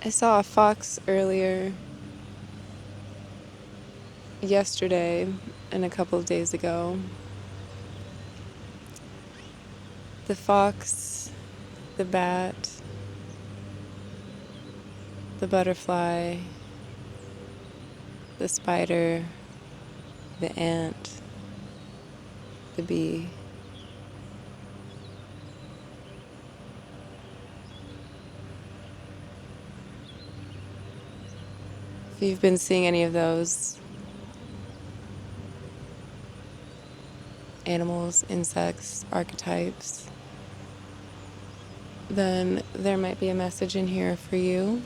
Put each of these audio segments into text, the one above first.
I saw a fox earlier yesterday and a couple of days ago. The fox, the bat, the butterfly, the spider, the ant, the bee. If you've been seeing any of those animals, insects, archetypes, then there might be a message in here for you.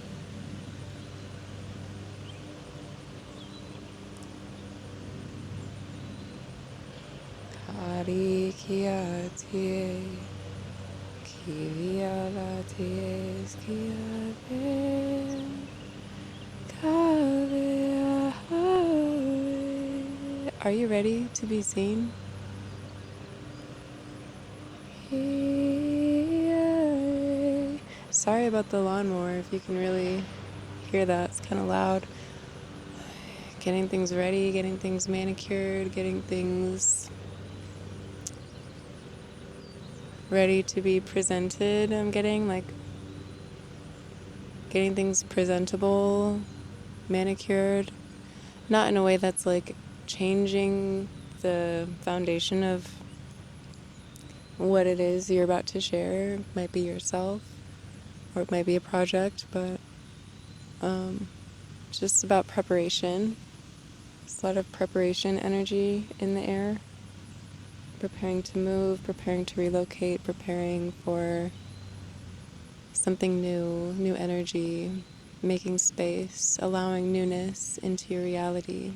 Kari kia tie, kiviala ties kia ve, kavea hawe. Are you ready to be seen? Sorry about the lawnmower, if you can really hear that, it's kind of loud. Getting things ready, getting things manicured, getting things ready to be presented. I'm getting things presentable, manicured, not in a way that's like changing the foundation of what it is you're about to share. It might be yourself, or it might be a project, but just about preparation. There's a lot of preparation energy in the air. Preparing to move, preparing to relocate, preparing for something new, new energy, making space, allowing newness into your reality.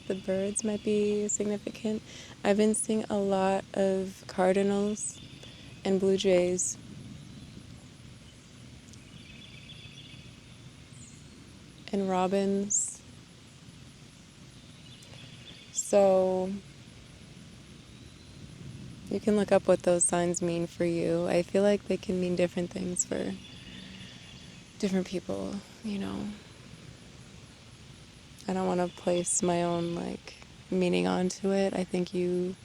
The birds might be significant. I've been seeing a lot of cardinals and blue jays. And robins. So you can look up what those signs mean for you. I feel like they can mean different things for different people, you know. I don't want to place my own meaning onto it. I think you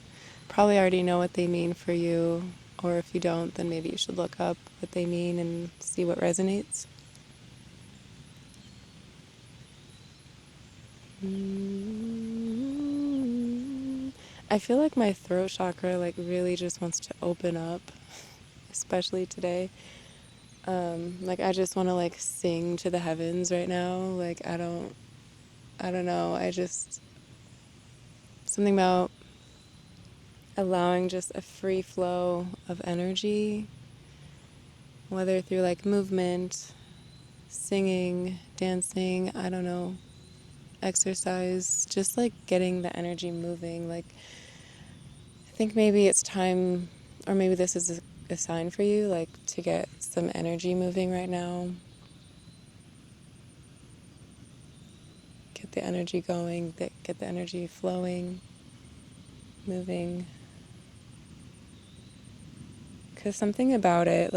probably already know what they mean for you, or if you don't, then maybe you should look up what they mean and see what resonates. I feel like my throat chakra really just wants to open up, especially today. I just want to sing to the heavens right now. I don't know. Something about allowing just a free flow of energy, whether through movement, singing, dancing, I don't know, exercise, just getting the energy moving. I think maybe it's time, or maybe this is a sign for you, to get some energy moving right now. Get the energy going, get the energy flowing, moving. Because something about it,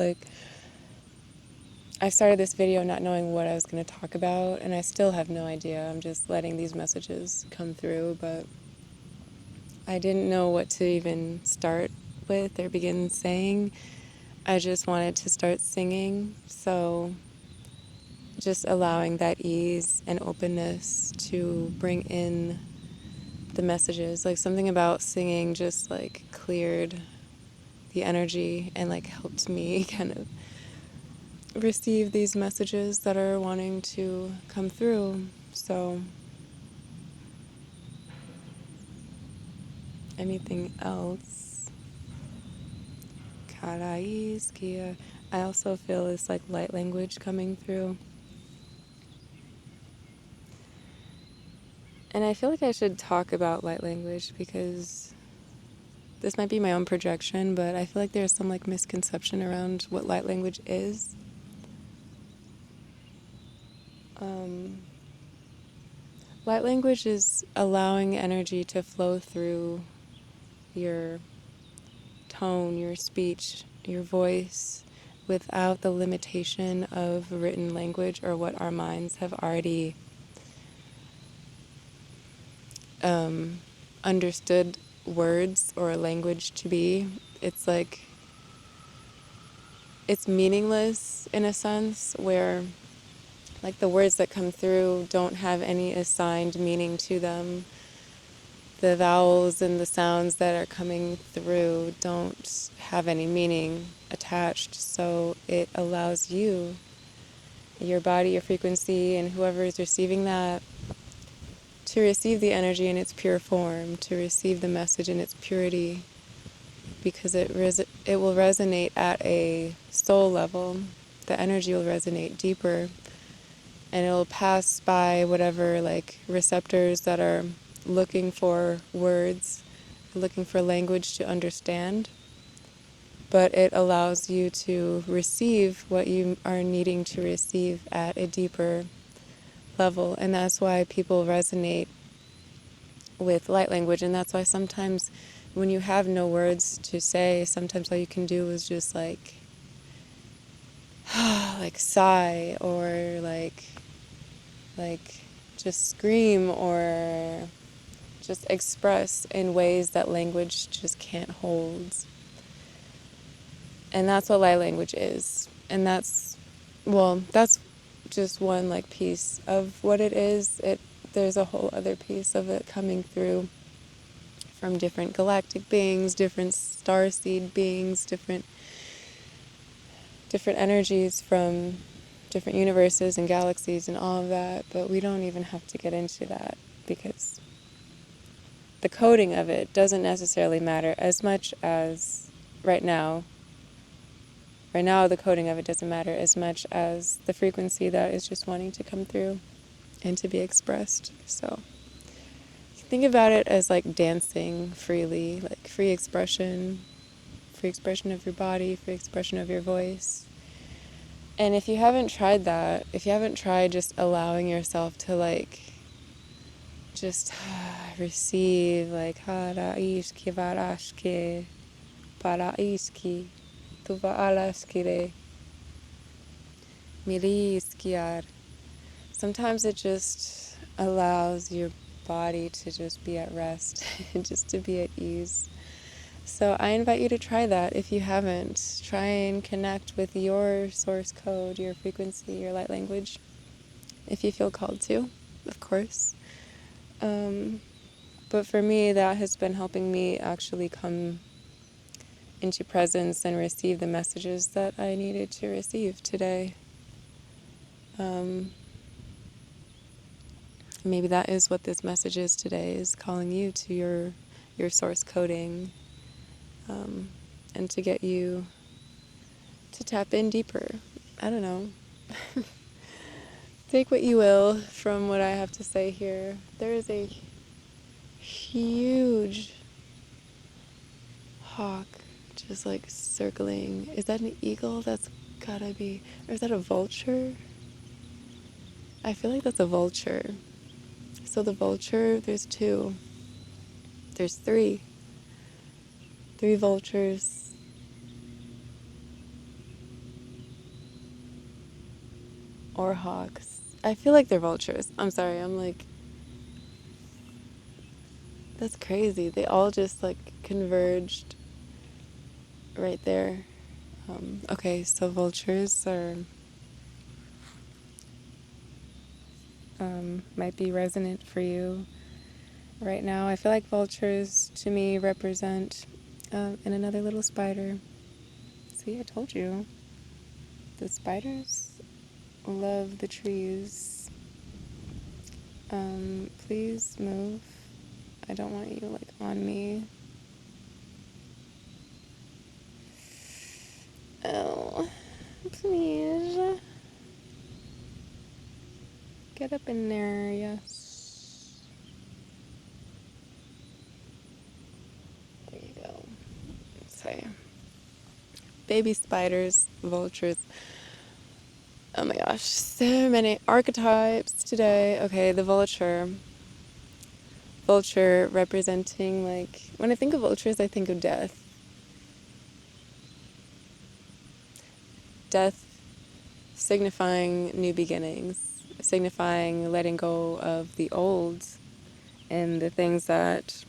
I started this video not knowing what I was going to talk about, and I still have no idea. I'm just letting these messages come through, but I didn't know what to even start with or begin saying. I just wanted to start singing, so just allowing that ease and openness to bring in the messages. Something about singing just cleared the energy and helped me kind of receive these messages that are wanting to come through. So anything else? Karaiskia. I also feel this like light language coming through. And I feel like I should talk about light language because this might be my own projection, but I feel like there's some like misconception around what light language is. Um, Light language is allowing energy to flow through your tone, your speech, your voice without the limitation of written language or what our minds have already understood words or language to be. It's like, it's meaningless in a sense where like the words that come through don't have any assigned meaning to them. The vowels and the sounds that are coming through don't have any meaning attached, so it allows you, your body, your frequency, and whoever is receiving that to receive the energy in its pure form, to receive the message in its purity, because it will resonate at a soul level. The energy will resonate deeper, and it'll pass by whatever like receptors that are looking for words, looking for language to understand. But it allows you to receive what you are needing to receive at a deeper level. And that's why people resonate with light language. And that's why sometimes when you have no words to say, sometimes all you can do is just like like sigh, or like just scream, or just express in ways that language just can't hold. And that's what light language is. And that's just one like piece of what it is. There's a whole other piece of it coming through from different galactic beings, different starseed beings, different energies from different universes and galaxies and all of that. But we don't even have to get into that because the coding of it doesn't necessarily matter as much as right now. Right now, the coding of it doesn't matter as much as the frequency that is just wanting to come through and to be expressed. So think about it as like dancing freely, like free expression of your body, free expression of your voice. And if you haven't tried that, if you haven't tried just allowing yourself to like just receive, like hara ishki varashke para iski tuva alaskire miri iskiar. Sometimes it just allows your body to just be at rest, just to be at ease. So I invite you to try that if you haven't. Try and connect with your source code, your frequency, your light language, if you feel called to, of course. But for me, that has been helping me actually come into presence and receive the messages that I needed to receive today. Maybe that is what this message is today, is calling you to your source coding, and to get you to tap in deeper. I don't know. Take what you will from what I have to say here. There is a huge hawk just like circling. Is that an eagle? That's gotta be. Or is that a vulture? I feel like that's a vulture. So the vulture, there's two. There's three. Three vultures. Or hawks. I feel like they're vultures. I'm sorry, I'm like, that's crazy. They all just like converged right there. Okay, so vultures are might be resonant for you right now. I feel like vultures to me represent and another little spider. See, I told you. The spiders love the trees. Please move. I don't want you like on me. Oh. Please. Get up in there, yes. There you go. So, baby spiders, vultures. Oh my gosh, so many archetypes today. Okay, the vulture. Vulture representing, like, when I think of vultures, I think of death. Death signifying new beginnings, signifying letting go of the old and the things that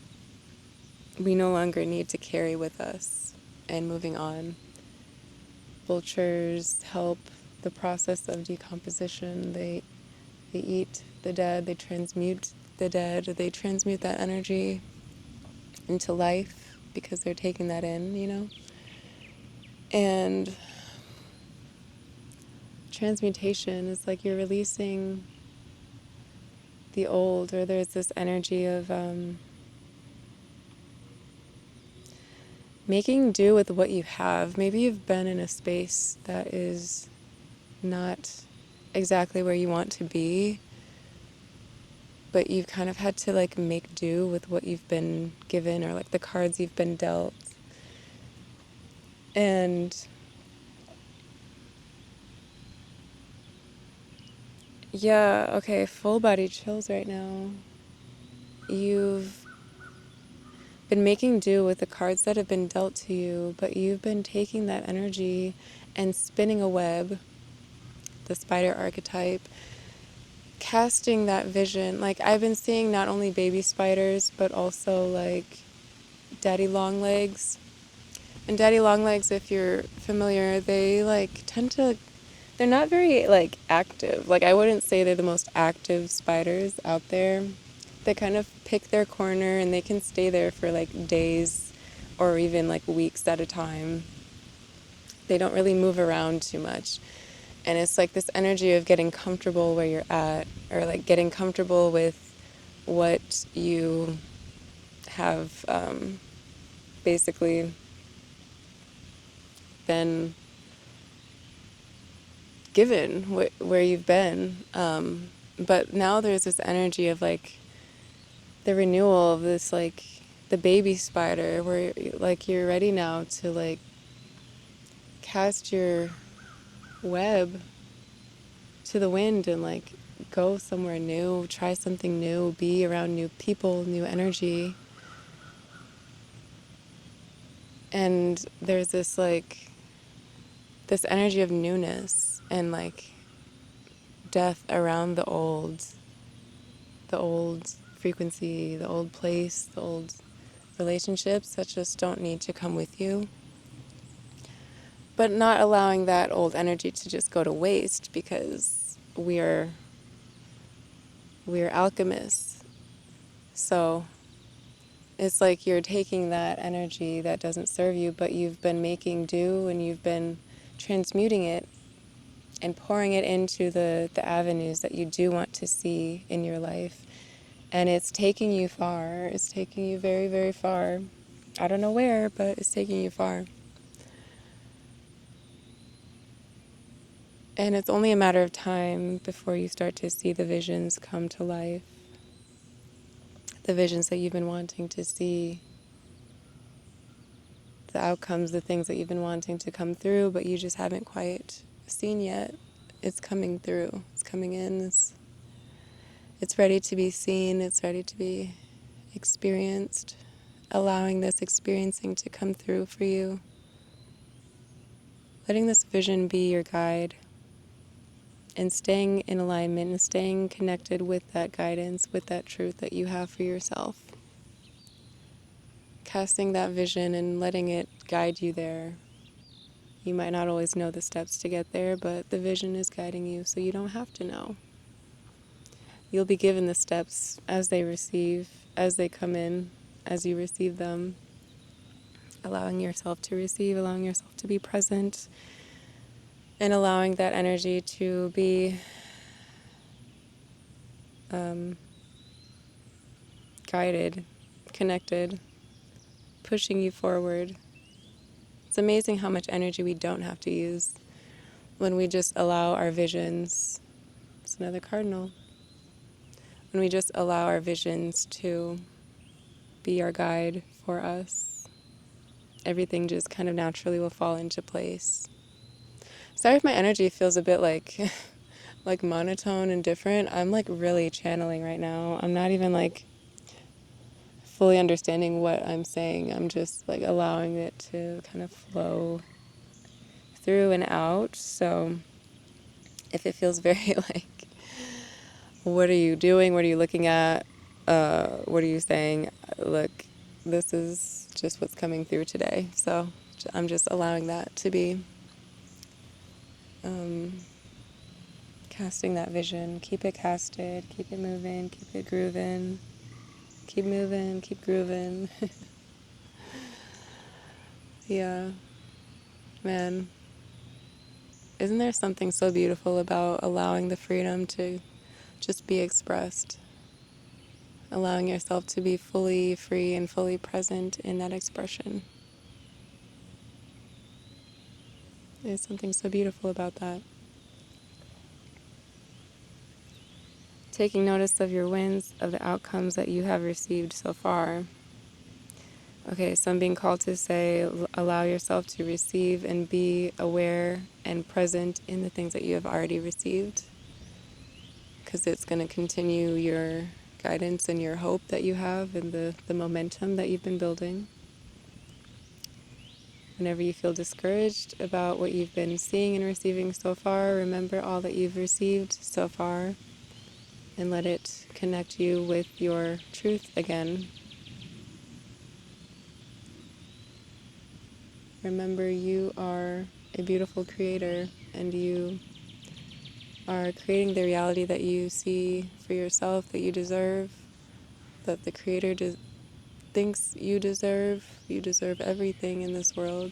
we no longer need to carry with us and moving on. Vultures help the process of decomposition. They eat the dead, they transmute the dead, they transmute that energy into life because they're taking that in, you know? And transmutation is like you're releasing the old, or there's this energy of making do with what you have. Maybe you've been in a space that is not exactly where you want to be, but you've kind of had to like make do with what you've been given or like the cards you've been dealt. And yeah, okay, full body chills right now. You've been making do with the cards that have been dealt to you, but you've been taking that energy and spinning a web, the spider archetype, casting that vision. Like I've been seeing not only baby spiders, but also like daddy long legs. And daddy long legs, if you're familiar, they like tend to, they're not very like active. Like I wouldn't say they're the most active spiders out there. They kind of pick their corner and they can stay there for like days or even like weeks at a time. They don't really move around too much. And it's like this energy of getting comfortable where you're at, or like getting comfortable with what you have basically been given, where you've been. But now there's this energy of like the renewal of this, like the baby spider, where like you're ready now to like cast your web to the wind and like go somewhere new, try something new, be around new people, new energy. And there's this like this energy of newness and like death around the old frequency, the old place, the old relationships that just don't need to come with you. But not allowing that old energy to just go to waste, because we're alchemists. So it's like you're taking that energy that doesn't serve you, but you've been making do and you've been transmuting it and pouring it into the avenues that you do want to see in your life. And it's taking you far. It's taking you very, very far. I don't know where, but it's taking you far. And it's only a matter of time before you start to see the visions come to life. The visions that you've been wanting to see. The outcomes, the things that you've been wanting to come through, but you just haven't quite seen yet. It's coming through. It's coming in. It's ready to be seen. It's ready to be experienced. Allowing this experiencing to come through for you. Letting this vision be your guide. And staying in alignment and staying connected with that guidance, with that truth that you have for yourself. Casting that vision and letting it guide you there. You might not always know the steps to get there, but the vision is guiding you, so you don't have to know. You'll be given the steps as they come in, as you receive them. Allowing yourself to receive, allowing yourself to be present, and allowing that energy to be guided, connected, pushing you forward. It's amazing how much energy we don't have to use. when we just allow our visions, it's another cardinal, when we just allow our visions to be our guide for us, everything just kind of naturally will fall into place. Sorry if my energy feels a bit like like monotone and different. I'm like really channeling right now. I'm not even like fully understanding what I'm saying. I'm just like allowing it to kind of flow through and out. So if it feels very like, what are you doing? What are you looking at? What are you saying? Look, this is just what's coming through today. So I'm just allowing that to be, casting that vision. Keep it casted, keep it moving, keep it grooving, keep moving, keep grooving. Yeah, man. Isn't there something so beautiful about allowing the freedom to just be expressed? Allowing yourself to be fully free and fully present in that expression. There's something so beautiful about that. Taking notice of your wins, of the outcomes that you have received so far. Okay, so I'm being called to say, allow yourself to receive and be aware and present in the things that you have already received, because it's going to continue your guidance and your hope that you have and the momentum that you've been building. Whenever you feel discouraged about what you've been seeing and receiving so far, remember all that you've received so far and let it connect you with your truth again. Remember, you are a beautiful creator and you are creating the reality that you see for yourself, that you deserve, that the creator thinks you deserve. You deserve everything in this world,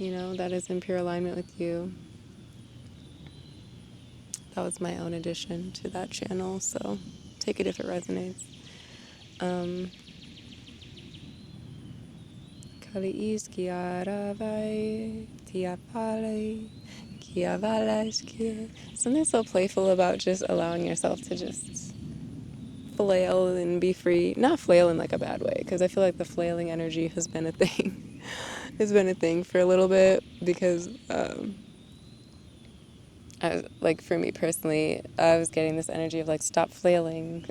that is in pure alignment with you. That was my own addition to that channel, so take it if it resonates. Kaliis kiaravai tiapale kiavalash. Something so playful about just allowing yourself to just flail and be free. Not flail in like a bad way, because I feel like the flailing energy has been a thing. It's been a thing for a little bit because, like for me personally, I was getting this energy of like, stop flailing.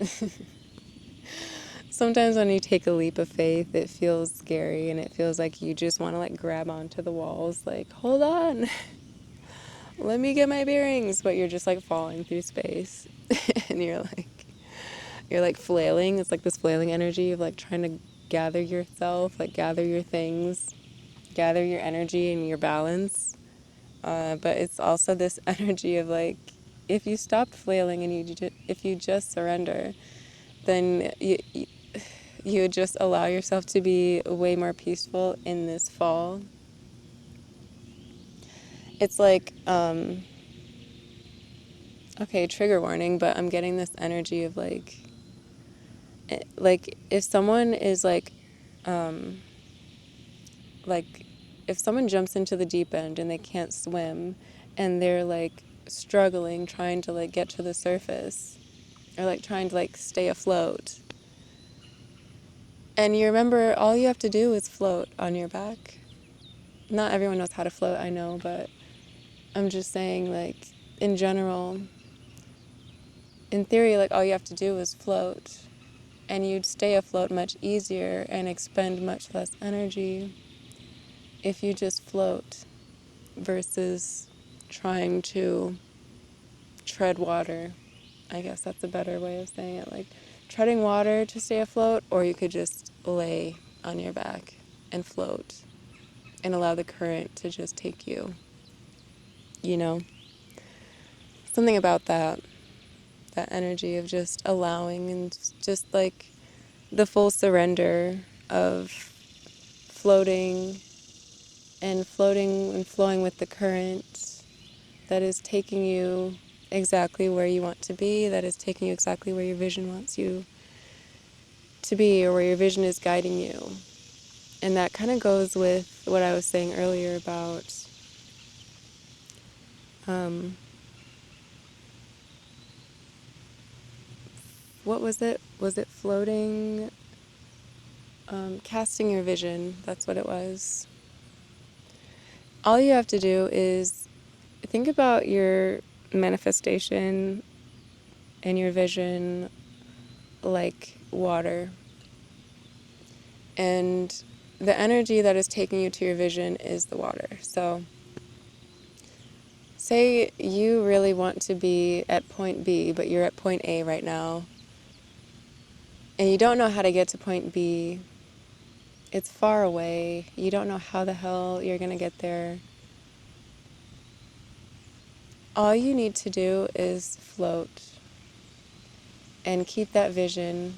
Sometimes when you take a leap of faith, it feels scary and it feels like you just want to like grab onto the walls, like, hold on, let me get my bearings. But you're just like falling through space and you're like flailing. It's like this flailing energy of like trying to gather yourself, like gather your things, gather your energy and your balance. But it's also this energy of like, if you stopped flailing and if you just surrender, then you would just allow yourself to be way more peaceful in this fall. It's like, okay, trigger warning, but I'm getting this energy of like if someone is like if someone jumps into the deep end and they can't swim and they're like struggling trying to like get to the surface or like trying to like stay afloat, and you remember all you have to do is float on your back. Not everyone knows how to float, I know, but I'm just saying, like, in general, in theory, like all you have to do is float and you'd stay afloat much easier and expend much less energy if you just float versus trying to tread water. I guess that's a better way of saying it. Like treading water to stay afloat, or you could just lay on your back and float and allow the current to just take you, you know? Something about that energy of just allowing and just like the full surrender of floating and flowing with the current that is taking you exactly where you want to be, that is taking you exactly where your vision wants you to be or where your vision is guiding you. And that kind of goes with what I was saying earlier about Um, what was it? Was it floating? Casting your vision. That's what it was. All you have to do is think about your manifestation and your vision like water. And the energy that is taking you to your vision is the water. So, say you really want to be at point B, but you're at point A right now, and you don't know how to get to point B. It's far away. You don't know how the hell you're going to get there. All you need to do is float and keep that vision.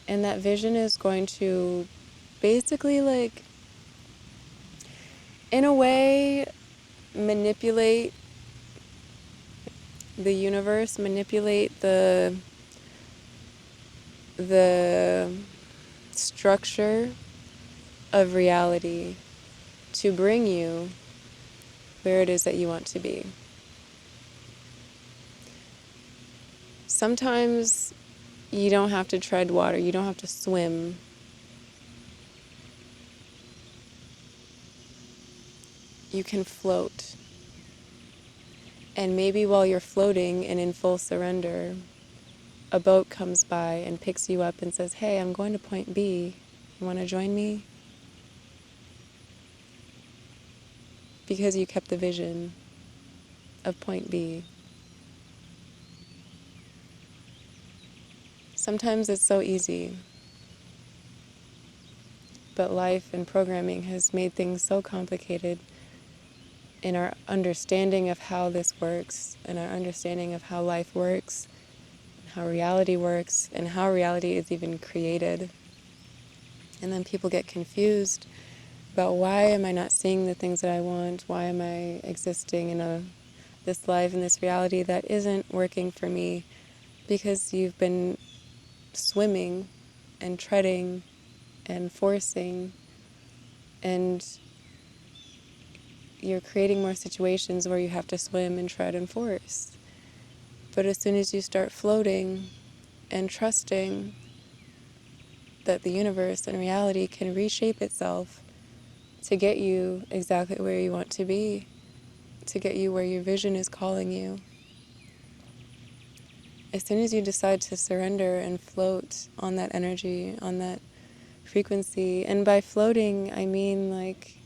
And that vision is going to basically, like, in a way, manipulate the universe, manipulate the structure of reality to bring you where it is that you want to be. Sometimes you don't have to tread water, you don't have to swim. You can float. And maybe while you're floating and in full surrender, a boat comes by and picks you up and says, "Hey, I'm going to point B. You want to join me?" Because you kept the vision of point B. Sometimes it's so easy, but life and programming has made things so complicated in our understanding of how this works, and our understanding of how life works, how reality works, and how reality is even created. And then people get confused about, why am I not seeing the things that I want? Why am I existing in this life, in this reality that isn't working for me? Because you've been swimming and treading and forcing, and you're creating more situations where you have to swim and tread and force. But as soon as you start floating and trusting that the universe and reality can reshape itself to get you exactly where you want to be, to get you where your vision is calling you, as soon as you decide to surrender and float on that energy, on that frequency, and by floating, I mean, like,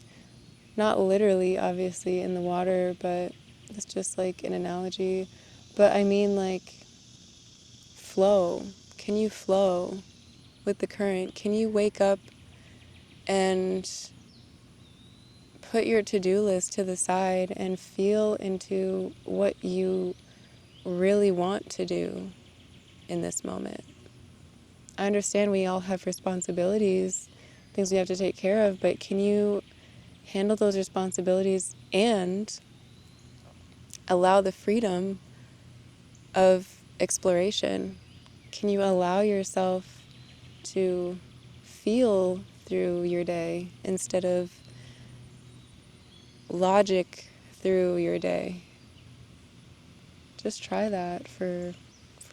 not literally, obviously, in the water, but it's just like an analogy. But I mean, like, flow. Can you flow with the current? Can you wake up and put your to-do list to the side and feel into what you really want to do in this moment? I understand we all have responsibilities, things we have to take care of, but can you handle those responsibilities and allow the freedom of exploration? Can you allow yourself to feel through your day instead of logic through your day? Just try that for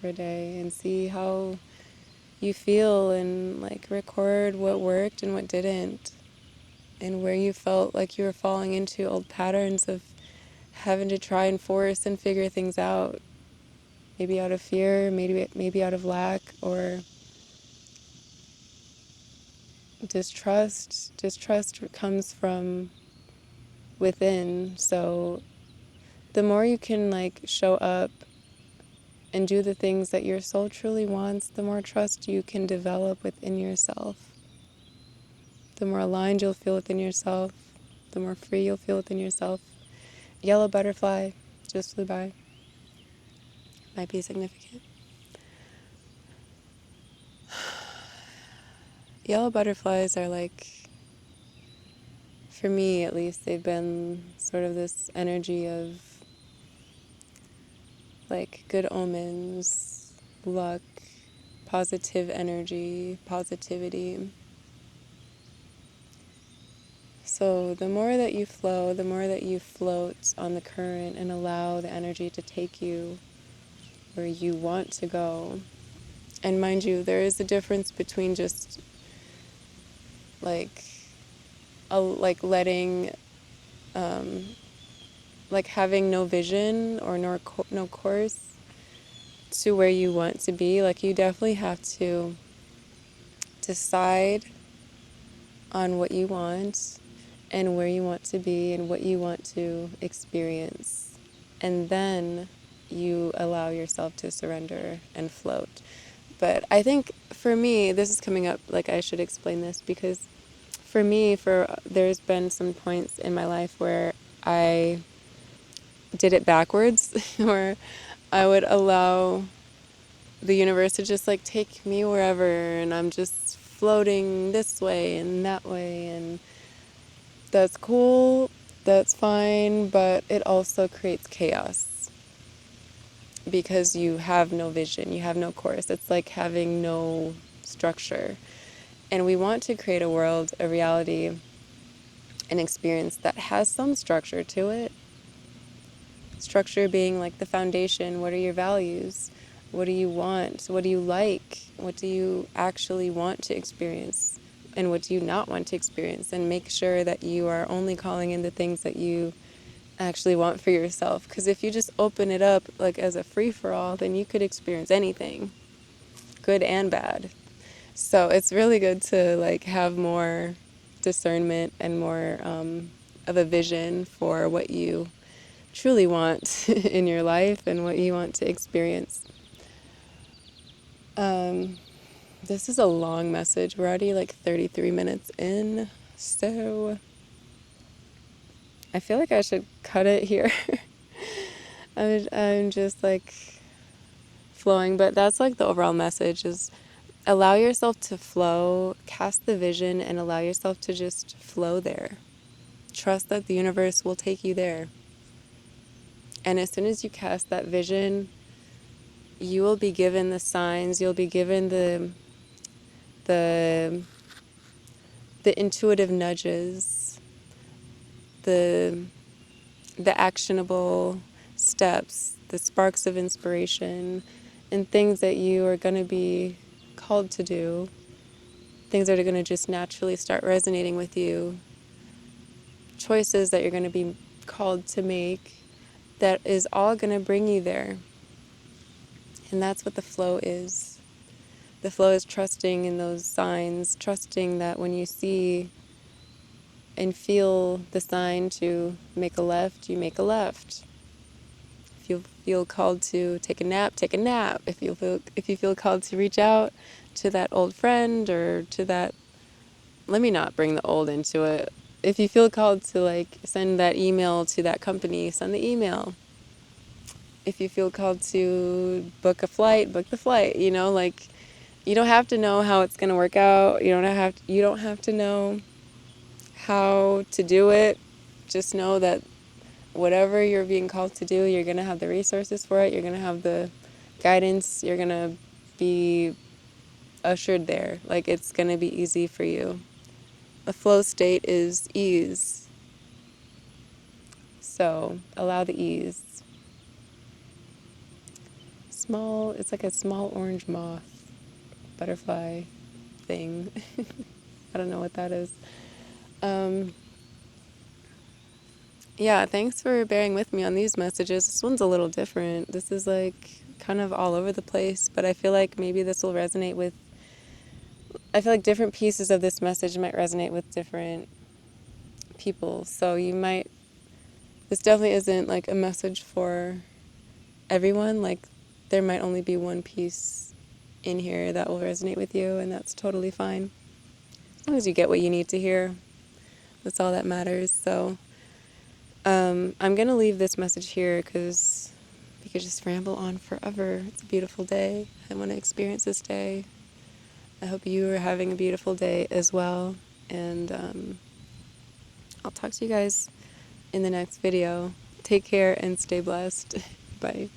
a day and see how you feel, and, like, record what worked and what didn't, and where you felt like you were falling into old patterns of having to try and force and figure things out, maybe out of fear, maybe out of lack, or distrust. Distrust comes from within. So the more you can, like, show up and do the things that your soul truly wants, the more trust you can develop within yourself. The more aligned you'll feel within yourself, the more free you'll feel within yourself. Yellow butterfly just flew by. Might be significant. Yellow butterflies are, like, for me at least, they've been sort of this energy of, like, good omens, luck, positive energy, positivity. So the more that you flow, the more that you float on the current and allow the energy to take you where you want to go. And mind you, there is a difference between just like like letting like having no vision or no course to where you want to be. Like you definitely have to decide on what you want and where you want to be and what you want to experience. And then you allow yourself to surrender and float. But I think for me, this is coming up, like I should explain this, because for me, there's been some points in my life where I did it backwards, where I would allow the universe to just like take me wherever, and I'm just floating this way and that way, and that's cool, that's fine, but it also creates chaos because you have no vision, you have no course. It's like having no structure. And we want to create a world, a reality, an experience that has some structure to it. Structure being like the foundation. What are your values? What do you want? What do you like? What do you actually want to experience? And what do you not want to experience? And make sure that you are only calling in the things that you actually want for yourself. Because if you just open it up like as a free-for-all, then you could experience anything, good and bad. So it's really good to like have more discernment and more of a vision for what you truly want in your life and what you want to experience. This is a long message. We're already like 33 minutes in, so I feel like I should cut it here. I'm just like flowing, but that's like the overall message is allow yourself to flow, cast the vision, and allow yourself to just flow there. Trust that the universe will take you there. And as soon as you cast that vision, you will be given the signs, you'll be given the intuitive nudges, the actionable steps, the sparks of inspiration, and things that you are going to be called to do, things that are going to just naturally start resonating with you, choices that you're going to be called to make, that is all going to bring you there. And that's what the flow is. The flow is trusting in those signs, trusting that when you see and feel the sign to make a left, you make a left. If you feel called to take a nap, take a nap. If you feel called to reach out to that old friend or to that, let me not bring the old into it. If you feel called to like send that email to that company, send the email. If you feel called to book a flight, book the flight. You know, like you don't have to know how it's going to work out. You don't have to know how to do it. Just know that whatever you're being called to do, you're going to have the resources for it. You're going to have the guidance. You're going to be ushered there. Like it's going to be easy for you. A flow state is ease. So allow the ease. It's like a small orange moth, butterfly thing. I don't know what that is. Yeah, thanks for bearing with me on these messages. This one's a little different. This is like kind of all over the place, but I feel like maybe this will resonate with, I feel like different pieces of this message might resonate with different people. So this definitely isn't like a message for everyone. Like there might only be one piece in here that will resonate with you, and that's totally fine. As long as you get what you need to hear, that's all that matters. So I'm going to leave this message here because we could just ramble on forever. It's a beautiful day. I want to experience this day. I hope you are having a beautiful day as well. And I'll talk to you guys in the next video. Take care and stay blessed. Bye.